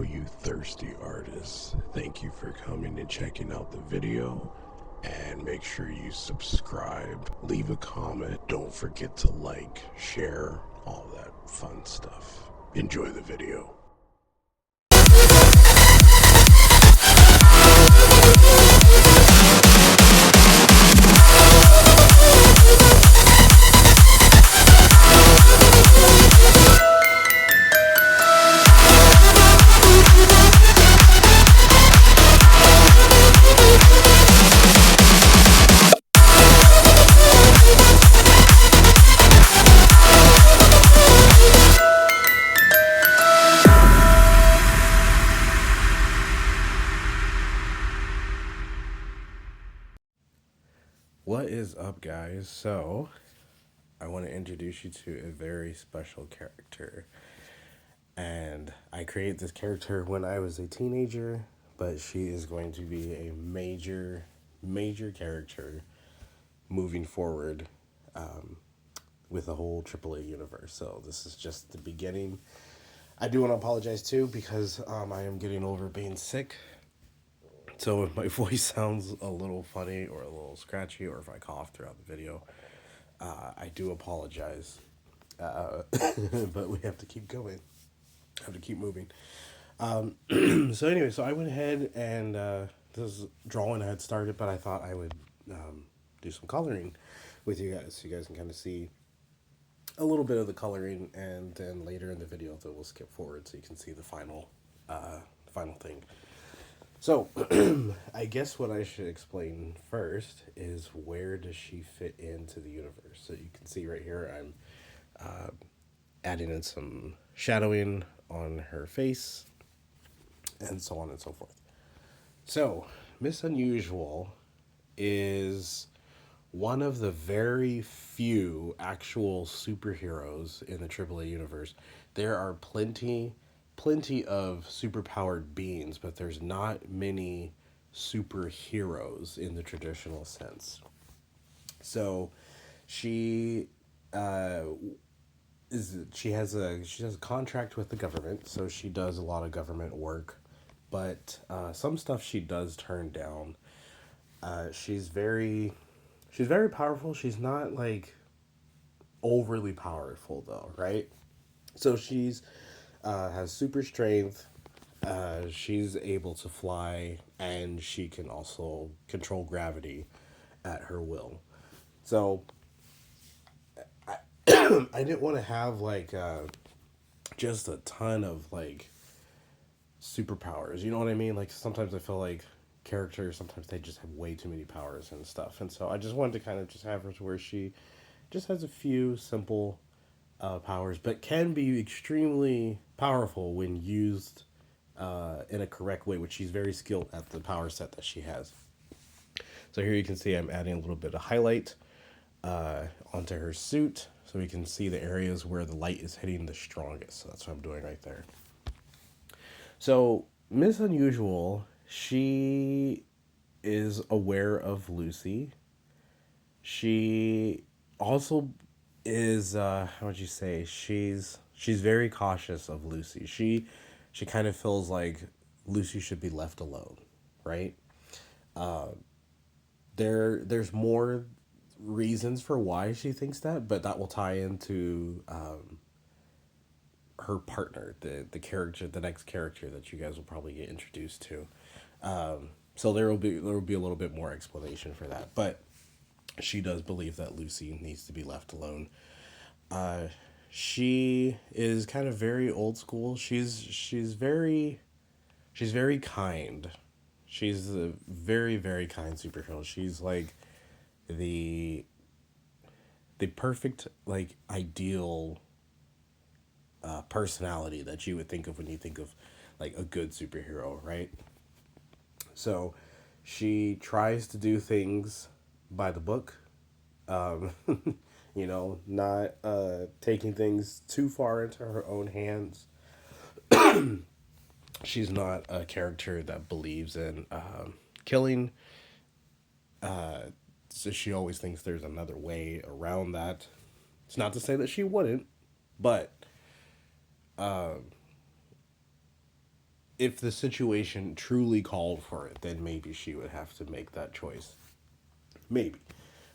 all you thirsty artists. Thank you for coming and checking out the video. And make sure you subscribe, leave a comment. Don't forget to like, share, all that fun stuff. Enjoy the video. What is up, guys? So, I want to introduce you to a very special character. And I created this character when I was a teenager, but she is going to be a major character moving forward with the whole AAA universe. So, this is just the beginning. I do want to apologize too because I am getting over being sick. So if my voice sounds a little funny or a little scratchy, or if I cough throughout the video, I do apologize. But we have to keep going. Have to keep moving. So anyway, so I went ahead and this drawing I had started, but I thought I would do some coloring with you guys, so you guys can kind of see a little bit of the coloring, and then later in the video, that we'll skip forward so you can see the final thing. So, I guess what I should explain first is where does she fit into the universe. So you can see right here, I'm adding in some shadowing on her face, and so on and so forth. So, Miss Unusual is one of the very few actual superheroes in the AAA universe. There are plenty of superpowered beings, but there's not many superheroes in the traditional sense. So she she has a contract with the government, so she does a lot of government work, but some stuff she does turn down. She's very powerful. She's not like overly powerful though, right? So she's has super strength. She's able to fly, and she can also control gravity at her will. So I didn't want to have like just a ton of like superpowers. You know what I mean? Like sometimes I feel like characters, sometimes they just have way too many powers and stuff. And so I just wanted to kind of just have her to where she just has a few simple powers, but can be extremely powerful when used in a correct way, which she's very skilled at the power set that she has. So here you can see I'm adding a little bit of highlight onto her suit, so we can see the areas where the light is hitting the strongest. So that's what I'm doing right there. So Miss Unusual, she is aware of Lucy. She also is how would you say, she's very cautious of Lucy. She kind of feels like Lucy should be left alone, right? There's more reasons for why she thinks that, but that will tie into her partner, the character, the next character that you guys will probably get introduced to. So there will be a little bit more explanation for that, but she does believe that Lucy needs to be left alone. She is kind of very old school. She's very kind. She's a very kind superhero. She's like the perfect, like, ideal personality that you would think of when you think of like a good superhero, right? So she tries to do things by the book. You know, not taking things too far into her own hands. She's not a character that believes in killing. So she always thinks there's another way around that. It's not to say that she wouldn't, but if the situation truly called for it, then maybe she would have to make that choice. Maybe.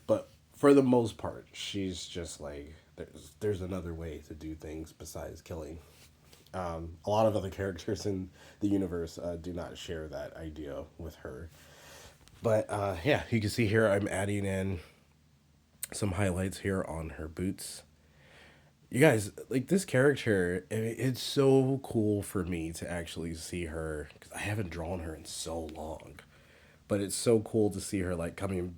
But for the most part, she's just like there's another way to do things besides killing. A lot of other characters in the universe do not share that idea with her. But yeah, you can see here I'm adding in some highlights here on her boots. You guys, like this character, it's so cool for me to actually see her because I haven't drawn her in so long. But it's so cool to see her like coming,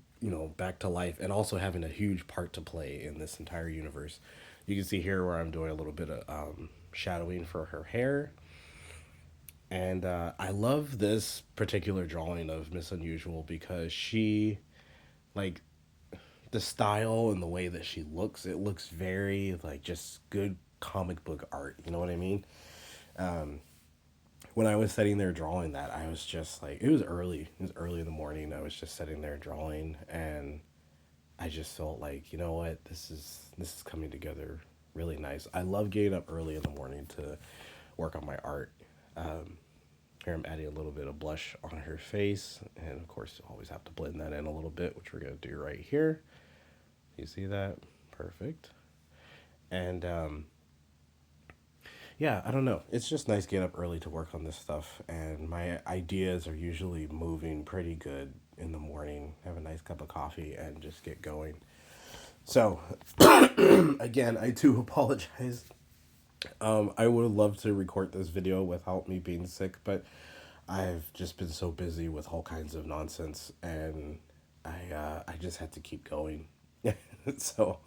back to life and also having a huge part to play in this entire universe. You can see here where I'm doing a little bit of shadowing for her hair. And I love this particular drawing of Miss Unusual because she, like, the style and the way that she looks, it looks very like just good comic book art. You know what I mean? When I was sitting there drawing that, I was just like, it was early. It was early in the morning. I was just sitting there drawing, and I just felt like, you know what, this is coming together really nice. I love getting up early in the morning to work on my art. Here I'm adding a little bit of blush on her face, and of course you always have to blend that in a little bit, which we're gonna do right here. You see that? Perfect. And yeah, I don't know. It's just nice getting up early to work on this stuff, and my ideas are usually moving pretty good in the morning. Have a nice cup of coffee and just get going. So, again, I do apologize. I would love to record this video without me being sick, but I've just been so busy with all kinds of nonsense, and I just had to keep going. So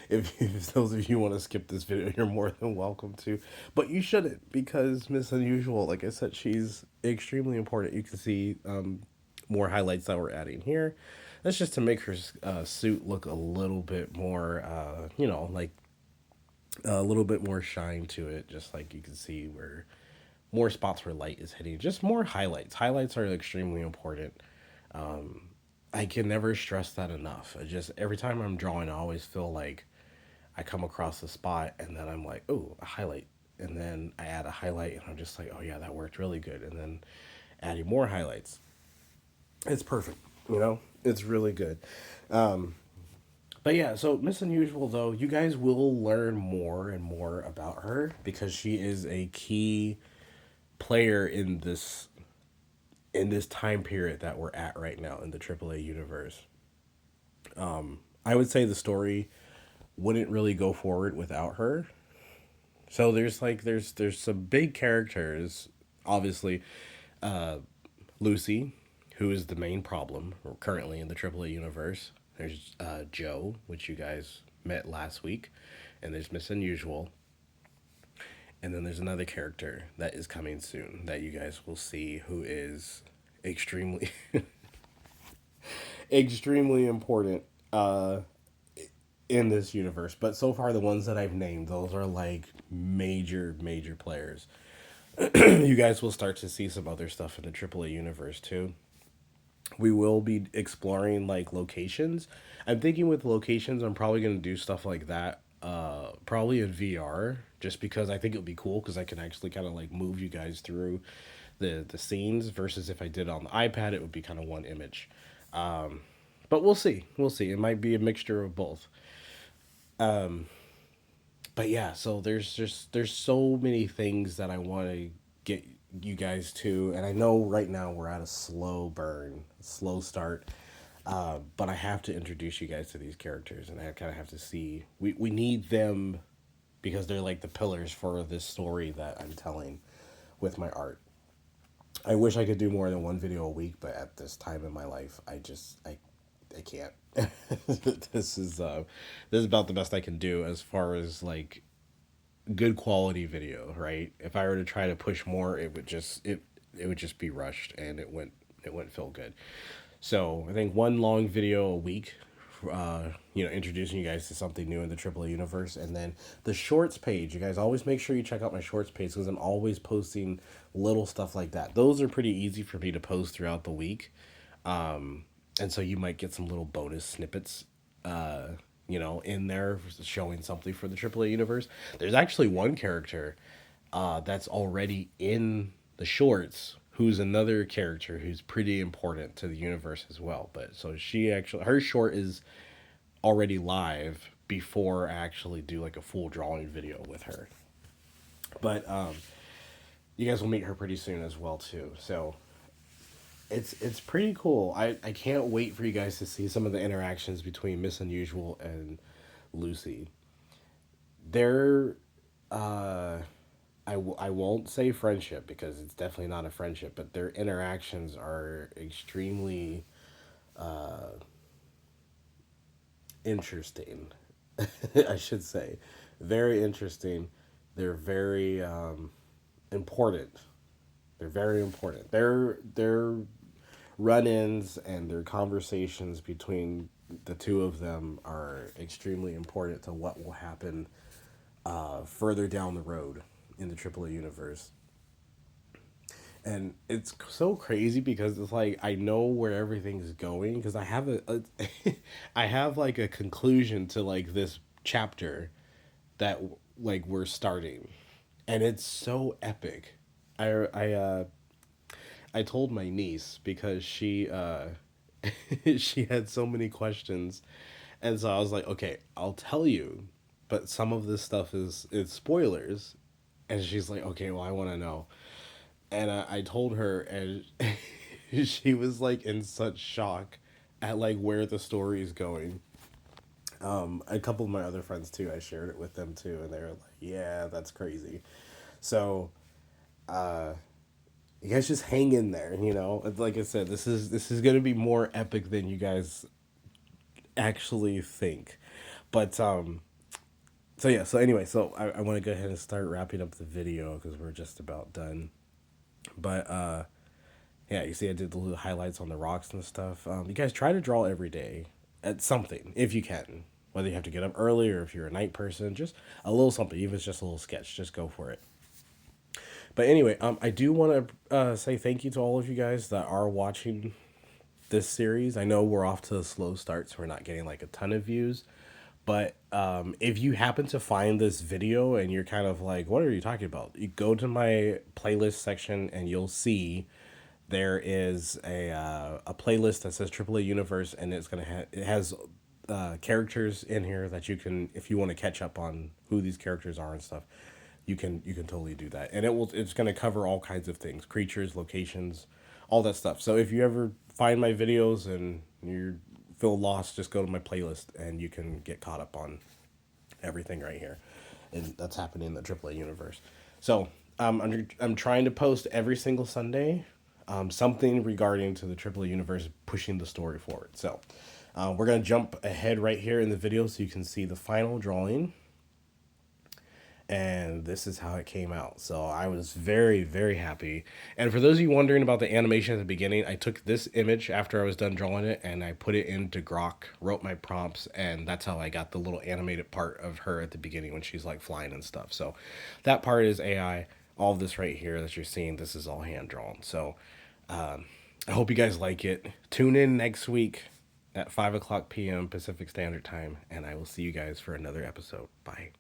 if those of you want to skip this video, you're more than welcome to, but you shouldn't because Miss Unusual, like I said, she's extremely important. You can see more highlights that we're adding here. That's just to make her suit look a little bit more, like a little bit more shine to it. Just like you can see where more spots where light is hitting. Just more highlights. Highlights are extremely important. I can never stress that enough. I just every time I'm drawing, I always feel like I come across a spot and then I'm like, oh, a highlight. And then I add a highlight and I'm just like, oh yeah, that worked really good. And then adding more highlights. It's perfect, It's really good. But yeah, so Miss Unusual though, you guys will learn more and more about her because she is a key player in this time period that we're at right now in the AAA universe. I would say the story wouldn't really go forward without her. So there's some big characters, obviously. Lucy, who is the main problem currently in the AAA universe. There's Joe, which you guys met last week, and there's Miss Unusual, and then there's another character that is coming soon that you guys will see who is extremely extremely important in this universe. But so far the ones that I've named, those are like major players. You guys will start to see some other stuff in the AAA universe too. We will be exploring like locations. I'm thinking with locations, I'm probably going to do stuff like that. Probably in VR, just because I think it would be cool because I can actually kind of like move you guys through the scenes versus if I did it on the iPad, it would be kind of one image. But we'll see. We'll see. It might be a mixture of both. But yeah, so there's so many things that I want to get you guys to, and I know right now we're at a slow burn, slow start. But I have to introduce you guys to these characters, and I kind of have to see we need them because they're like the pillars for this story that I'm telling with my art. I wish I could do more than one video a week, but at this time in my life, I can't. this is this is about the best I can do as far as like good quality video, right? If I were to try to push more, it would just be rushed and it wouldn't feel good. So I think one long video a week, introducing you guys to something new in the AAA universe, and then the shorts page. You guys always make sure you check out my shorts page because I'm always posting little stuff like that. Those are pretty easy for me to post throughout the week, and so you might get some little bonus snippets. In there showing something for the AAA universe. There's actually one character that's already in the shorts, who's another character who's pretty important to the universe as well. But so she actually, her short is already live before I actually do like a full drawing video with her. But you guys will meet her pretty soon as well too. So it's pretty cool. I can't wait for you guys to see some of the interactions between Miss Unusual and Lucy. They're I won't say friendship because it's definitely not a friendship, but their interactions are extremely interesting. I should say, very interesting. They're very important. They're very important. Their run-ins and their conversations between the two of them are extremely important to what will happen further down the road in the AAA universe. And it's so crazy because it's like I know where everything's going because I have a I have like a conclusion to like this chapter that like we're starting, and it's so epic. I I told my niece because she had so many questions, and so I was like, okay, I'll tell you, but some of this stuff is spoilers, and she's like, okay, well, I want to know, and I told her, and she was like in such shock at like where the story is going. A couple of my other friends too, I shared it with them too, and they were like, yeah, that's crazy. So you guys just hang in there, you know. Like I said, this is gonna be more epic than you guys actually think. But so yeah, so anyway, so I want to go ahead and start wrapping up the video because we're just about done. But yeah, you see I did the little highlights on the rocks and stuff. You guys try to draw every day at something if you can. Whether you have to get up early or if you're a night person, just a little something, even if it's just a little sketch, just go for it. But anyway, I do want to say thank you to all of you guys that are watching this series. I know we're off to a slow start, so we're not getting like a ton of views. But if you happen to find this video and you're kind of like, what are you talking about? You go to my playlist section and you'll see there is a playlist that says AAA Universe, and it has characters in here that you can, if you want to catch up on who these characters are and stuff, you can totally do that, and it's gonna cover all kinds of things, creatures, locations, all that stuff. So if you ever find my videos and you feel lost, just go to my playlist and you can get caught up on everything right here, and that's happening in the AAA universe. So I'm trying to post every single Sunday, something regarding to the AAA universe, pushing the story forward. So we're gonna jump ahead right here in the video so you can see the final drawing, and this is how it came out. So I was very, very happy. And for those of you wondering about the animation at the beginning, I took this image after I was done drawing it and I put it into Grok, wrote my prompts, and that's how I got the little animated part of her at the beginning when she's like flying and stuff. So that part is AI. All of this right here that you're seeing, this is all hand drawn. So I hope you guys like it. Tune in next week at 5 o'clock p.m. Pacific Standard Time, and I will see you guys for another episode. Bye.